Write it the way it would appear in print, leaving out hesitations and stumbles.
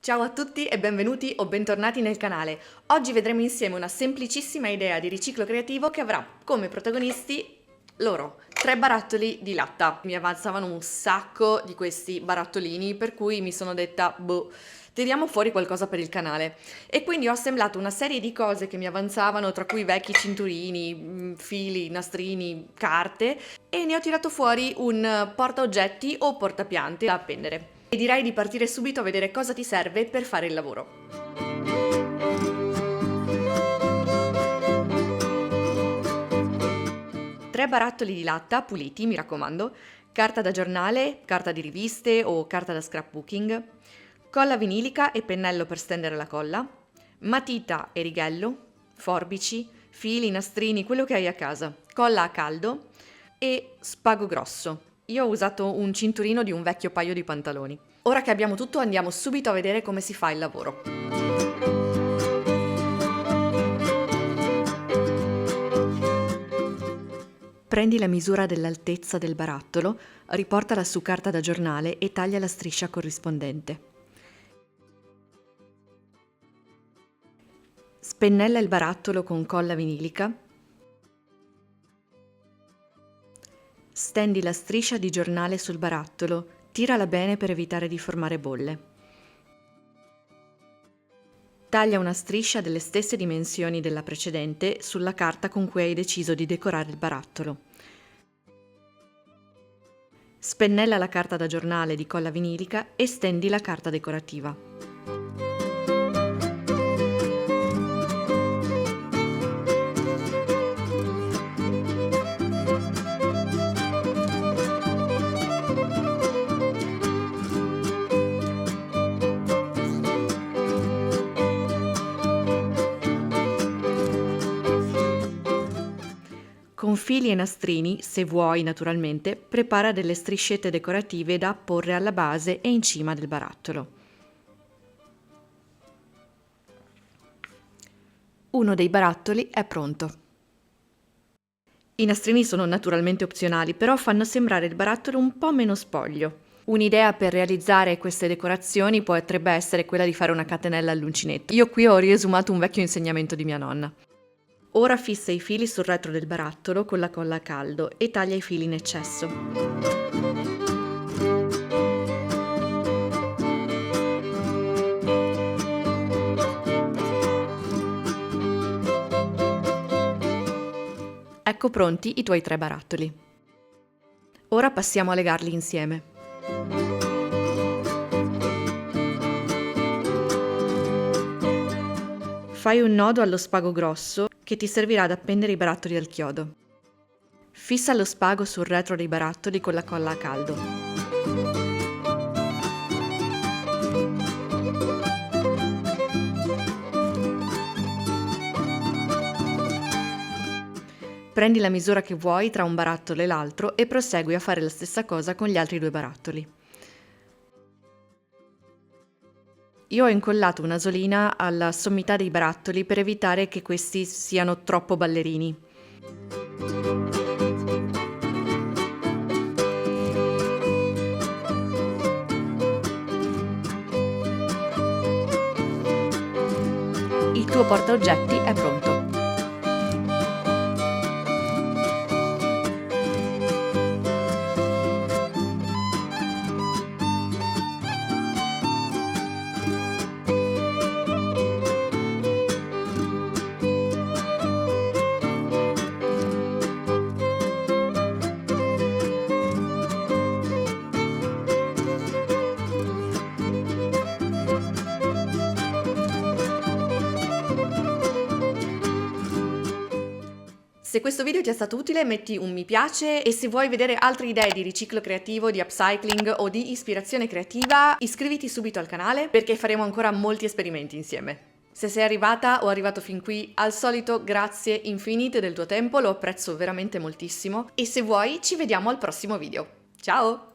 Ciao a tutti e benvenuti o bentornati nel canale. Oggi vedremo insieme una semplicissima idea di riciclo creativo che avrà come protagonisti loro, 3 barattoli di latta. Mi avanzavano un sacco di questi barattolini, per cui mi sono detta, boh, tiriamo fuori qualcosa per il canale. E quindi ho assemblato una serie di cose che mi avanzavano, tra cui vecchi cinturini, fili, nastrini, carte, e ne ho tirato fuori un portaoggetti o portapiante da appendere. E direi di partire subito a vedere cosa ti serve per fare il lavoro. 3 barattoli di latta puliti, mi raccomando, carta da giornale, carta di riviste o carta da scrapbooking, colla vinilica e pennello per stendere la colla, matita e righello, forbici, fili, nastrini, quello che hai a casa, colla a caldo e spago grosso. Io ho usato un cinturino di un vecchio paio di pantaloni. Ora che abbiamo tutto andiamo subito a vedere come si fa il lavoro. Prendi la misura dell'altezza del barattolo, riportala su carta da giornale e taglia la striscia corrispondente. Spennella il barattolo con colla vinilica. Stendi la striscia di giornale sul barattolo, tirala bene per evitare di formare bolle. Taglia una striscia delle stesse dimensioni della precedente sulla carta con cui hai deciso di decorare il barattolo. Spennella la carta da giornale di colla vinilica e stendi la carta decorativa. Con fili e nastrini, se vuoi naturalmente, prepara delle striscette decorative da apporre alla base e in cima del barattolo. Uno dei barattoli è pronto. I nastrini sono naturalmente opzionali, però fanno sembrare il barattolo un po' meno spoglio. Un'idea per realizzare queste decorazioni potrebbe essere quella di fare una catenella all'uncinetto. Io qui ho riesumato un vecchio insegnamento di mia nonna. Ora fissa i fili sul retro del barattolo con la colla a caldo e taglia i fili in eccesso. Ecco pronti i tuoi 3 barattoli. Ora passiamo a legarli insieme. Fai un nodo allo spago grosso che ti servirà ad appendere i barattoli al chiodo. Fissa lo spago sul retro dei barattoli con la colla a caldo. Prendi la misura che vuoi tra un barattolo e l'altro e prosegui a fare la stessa cosa con gli altri 2 barattoli. Io ho incollato una solina alla sommità dei barattoli per evitare che questi siano troppo ballerini. Il tuo portaoggetti è pronto. Se questo video ti è stato utile metti un mi piace e se vuoi vedere altre idee di riciclo creativo, di upcycling o di ispirazione creativa iscriviti subito al canale perché faremo ancora molti esperimenti insieme. Se sei arrivata o arrivato fin qui, al solito grazie infinite del tuo tempo, lo apprezzo veramente moltissimo e se vuoi ci vediamo al prossimo video. Ciao!